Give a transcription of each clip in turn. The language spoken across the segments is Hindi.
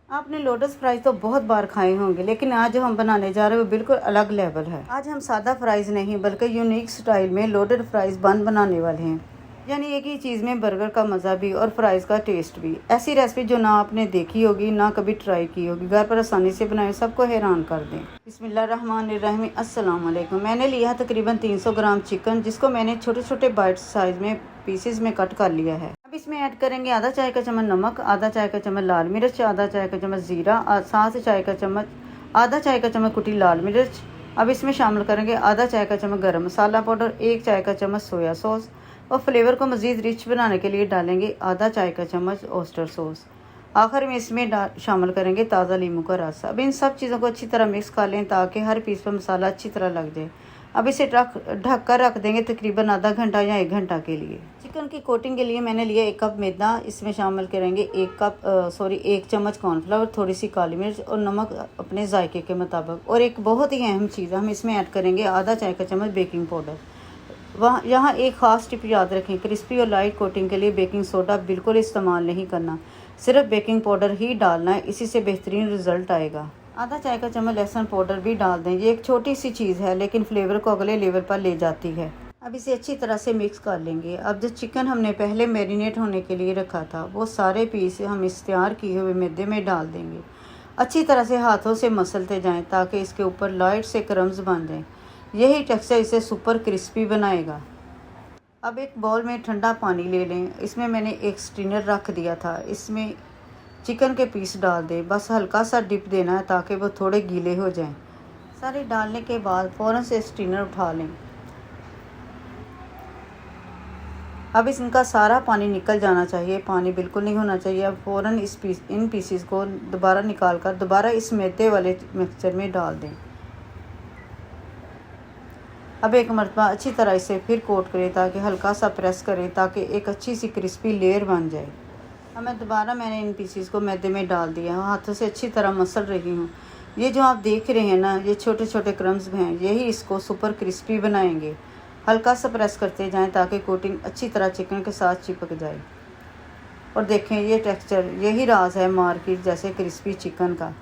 आपने लोटस फ्राइज़ तो बहुत बार खाए होंगे, लेकिन आज जो हम बनाने जा रहे हैं वो बिल्कुल अलग लेवल है। आज हम सादा फ्राइज़ नहीं बल्कि यूनिक स्टाइल में लोडेड फ्राइज़ बन बनाने वाले हैं। यानी एक ही चीज़ में बर्गर का मज़ा भी और फ्राइज़ का टेस्ट भी। ऐसी रेसिपी जो ना आपने देखी होगी, ना कभी ट्राई की होगी, घर पर आसानी से बनाए, सबको हैरान कर दें। बिस्मिल्लाहिर्रहमानिर्रहीम, अस्सलाम वालेकुम। मैंने लिया तकरीबन 300 ग्राम चिकन, जिसको मैंने छोटे छोटे बाइट साइज़ में पीसेस में कट कर लिया है। अब इसमें ऐड करेंगे आधा चाय का चम्मच नमक, आधा चाय का चम्मच लाल मिर्च, आधा चाय का चम्मच ज़ीरा, आधा चाय का चम्मच कुटी लाल मिर्च। अब इसमें शामिल करेंगे आधा चाय का चम्मच गरम मसाला पाउडर, 1 चाय का चम्मच सोया सॉस और फ्लेवर को मज़ीद रिच बनाने के लिए डालेंगे आधा चाय का चम्मच ऑयस्टर सॉस। आखिर में इसमें शामिल करेंगे ताज़ा नींबू का रस। अब इन सब चीज़ों को अच्छी तरह मिक्स कर लें ताकि हर पीस पर मसाला अच्छी तरह लग जाए। अब इसे ढक कर रख देंगे तकरीबन आधा घंटा या 1 घंटा के लिए। चिकन की कोटिंग के लिए मैंने लिया 1 कप मैदा। इसमें शामिल करेंगे 1 चम्मच कॉर्नफ्लावर, थोड़ी सी काली मिर्च और नमक अपने जायके के मुताबिक। और एक बहुत ही अहम चीज़ हम इसमें ऐड करेंगे आधा चाय का चम्मच बेकिंग पाउडर। यहाँ एक ख़ास टिप याद रखें, क्रिस्पी और लाइट कोटिंग के लिए बेकिंग सोडा बिल्कुल इस्तेमाल नहीं करना, सिर्फ बेकिंग पाउडर ही डालना है, इसी से बेहतरीन रिजल्ट आएगा। आधा चाय का चम्मच लहसुन पाउडर भी डाल दें। ये एक छोटी सी चीज़ है लेकिन फ्लेवर को अगले लेवल पर ले जाती है। अब इसे अच्छी तरह से मिक्स कर लेंगे। अब जो चिकन हमने पहले मैरिनेट होने के लिए रखा था, वो सारे पीस हम इस तैयार किए हुए मैदे में डाल देंगे। अच्छी तरह से हाथों से मसलते जाएं ताकि इसके ऊपर लाइट से क्रम्स बन जाएं। यही टेक्सचर इसे सुपर क्रिस्पी बनाएगा। अब एक बाउल में ठंडा पानी ले लें। इसमें मैंने एक स्ट्रेनर रख दिया था, इसमें चिकन के पीस डाल दें। बस हल्का सा डिप देना है ताकि वो थोड़े गीले हो जाएं। सारे डालने के बाद फ़ौरन से स्ट्रेनर उठा लें। अब इनका सारा पानी निकल जाना चाहिए, पानी बिल्कुल नहीं होना चाहिए। अब फ़ौरन इन पीसेस को दोबारा निकाल कर दोबारा इस मैदे वाले मिक्सचर में डाल दें। अब एक मरतबा अच्छी तरह इसे फिर कोट करें ताकि हल्का सा प्रेस करें ताकि एक अच्छी सी क्रिस्पी लेयर बन जाए। अब मैंने इन पीसेस को मैदे में डाल दिया, हाथों से अच्छी तरह मसल रही हूँ। ये जो आप देख रहे हैं ना, ये छोटे छोटे क्रम्स हैं, यही इसको सुपर क्रिस्पी बनाएंगे। हल्का सा प्रेस करते जाएं ताकि कोटिंग अच्छी तरह चिकन के साथ चिपक जाए। और देखें ये टेक्सचर, यही राज है मार्केट जैसे क्रिस्पी चिकन का,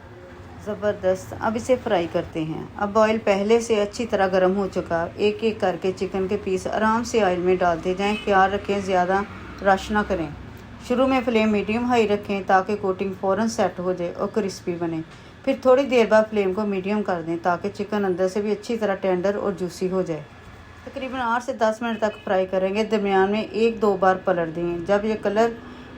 ज़बरदस्त। अब इसे फ्राई करते हैं। अब ऑयल पहले से अच्छी तरह गर्म हो चुका। एक एक करके चिकन के पीस आराम से ऑयल में डालते जाएं। ख्याल रखें ज़्यादा रश ना करें। शुरू में फ्लेम मीडियम हाई रखें ताकि कोटिंग फ़ौरन सेट हो जाए और क्रिस्पी बने। फिर थोड़ी देर बाद फ्लेम को मीडियम कर दें ताकि चिकन अंदर से भी अच्छी तरह टेंडर और जूसी हो जाए। तकरीबन 8 से 10 मिनट तक फ्राई करेंगे। दरमियान में 1-2 बार पलट दें। जब ये कलर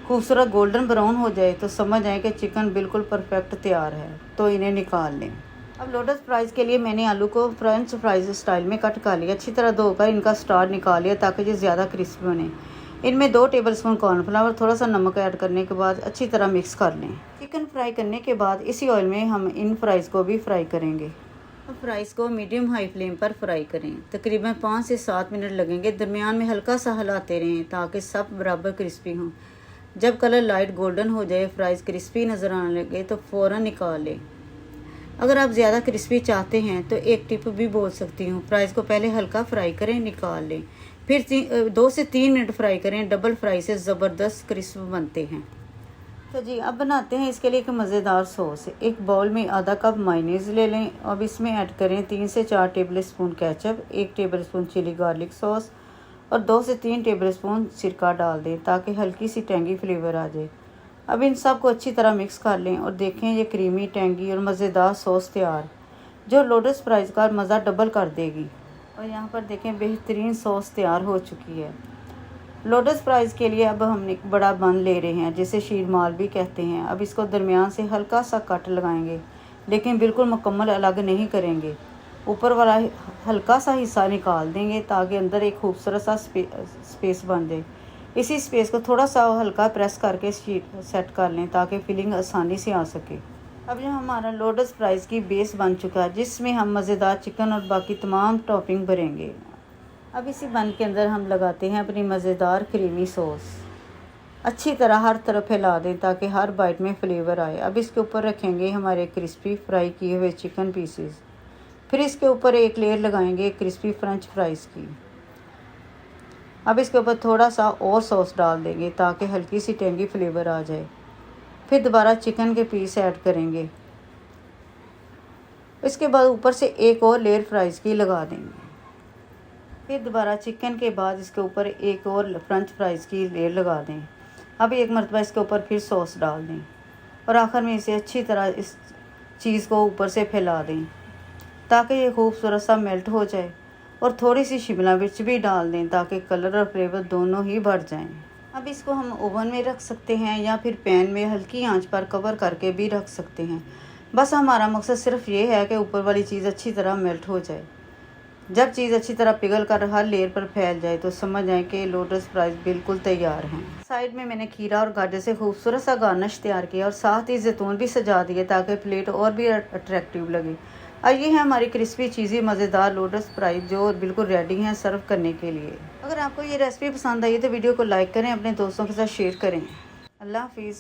खूबसूरत गोल्डन ब्राउन हो जाए तो समझ आए कि चिकन बिल्कुल परफेक्ट तैयार है, तो इन्हें निकाल लें। अब लोटस फ्राइज़ के लिए मैंने आलू को फ्रेंच फ्राइज़ स्टाइल में कट कर लिया। अच्छी तरह धोकर इनका स्टार निकाल लिया ताकि ये ज़्यादा क्रिस्पी बने। इनमें 2 टेबलस्पून कॉर्नफ्लावर, थोड़ा सा नमक ऐड करने के बाद अच्छी तरह मिक्स कर लें। चिकन फ्राई करने के बाद इसी ऑयल में हम इन फ्राइज़ को भी फ्राई करेंगे। अब फ्राइज़ को मीडियम हाई फ्लेम पर फ्राई करें। तकरीबन 5 से 7 मिनट लगेंगे। दरमियान में हल्का सा हिलाते रहें ताकि सब बराबर क्रिस्पी हों। जब कलर लाइट गोल्डन हो जाए, फ्राइज़ क्रिस्पी नज़र आने लगे तो फ़ौरन निकाल लें। अगर आप ज़्यादा क्रिस्पी चाहते हैं तो एक टिप भी बोल सकती हूँ, फ्राइज़ को पहले हल्का फ्राई करें, निकाल लें, फिर 2 से 3 मिनट फ्राई करें। डबल फ्राई से ज़बरदस्त क्रिस्प बनते हैं। तो जी अब बनाते हैं इसके लिए एक मज़ेदार सॉस। एक बाउल में आधा कप मायोनीज़ ले लें। अब इसमें ऐड करें 3 से 4 tablespoon ketchup, 1 tablespoon chilli garlic sauce और 2 से 3 टेबलस्पून सिरका डाल दें ताकि हल्की सी टेंगी फ्लेवर आ जाए। अब इन सब को अच्छी तरह मिक्स कर लें और देखें ये क्रीमी, टेंगी और मज़ेदार सॉस तैयार, जो लोटस फ्राइज़ का मज़ा डबल कर देगी। और यहाँ पर देखें बेहतरीन सॉस तैयार हो चुकी है। लोटस फ्राइज़ के लिए अब हम एक बड़ा बन ले रहे हैं, जिसे शीरमाल भी कहते हैं। अब इसको दरमियान से हल्का सा कट लगाएंगे, लेकिन बिल्कुल मुकम्मल अलग नहीं करेंगे। ऊपर वाला हल्का सा हिस्सा निकाल देंगे ताकि अंदर एक खूबसूरत सा स्पेस बन जाए। इसी स्पेस को थोड़ा सा हल्का प्रेस करके सेट कर लें ताकि फिलिंग आसानी से आ सके। अब जो हमारा लोटस फ्राइज़ की बेस बन चुका है, जिसमें हम मज़ेदार चिकन और बाकी तमाम टॉपिंग भरेंगे। अब इसी बन के अंदर हम लगाते हैं अपनी मज़ेदार क्रीमी सॉस। अच्छी तरह हर तरफ फैला दें ताकि हर बाइट में फ्लेवर आए। अब इसके ऊपर रखेंगे हमारे क्रिस्पी फ्राई किए हुए चिकन पीसेस। फिर इसके ऊपर एक लेयर लगाएंगे क्रिस्पी फ्रेंच फ्राइज़ की। अब इसके ऊपर थोड़ा सा और सॉस डाल देंगे ताकि हल्की सी टेंगी फ्लेवर आ जाए। फिर दोबारा चिकन के पीस ऐड करेंगे। इसके बाद ऊपर से एक और लेयर फ्राइज़ की लगा देंगे। फिर दोबारा चिकन के बाद इसके ऊपर एक और फ्रेंच फ्राइज़ की लेयर लगा दें। अब एक मरतबा इसके ऊपर फिर सॉस डाल दें और आखिर में इसे अच्छी तरह इस चीज़ को ऊपर से फैला दें ताकि ये खूबसूरत सा मेल्ट हो जाए। और थोड़ी सी शिमला मिर्च भी डाल दें ताकि कलर और फ्लेवर दोनों ही बढ़ जाएं। अब इसको हम ओवन में रख सकते हैं या फिर पैन में हल्की आंच पर कवर करके भी रख सकते हैं। बस हमारा मकसद सिर्फ ये है कि ऊपर वाली चीज़ अच्छी तरह मेल्ट हो जाए। जब चीज़ अच्छी तरह पिघल कर हर लेयर पर फैल जाए तो समझ जाए कि लोटस फ्राइज़ बिल्कुल तैयार हैं। साइड में मैंने खीरा और गाजर से खूबसूरत सा गार्निश तैयार किया और साथ ही जैतून भी सजा दिए ताकि प्लेट और भी अट्रैक्टिव लगे। और ये है हमारी क्रिस्पी चीज़ी मज़ेदार लोटस फ्राइज़ जो बिल्कुल रेडी हैं सर्व करने के लिए। अगर आपको ये रेसिपी पसंद आई तो वीडियो को लाइक करें, अपने दोस्तों के साथ शेयर करें। अल्लाह हाफिज़।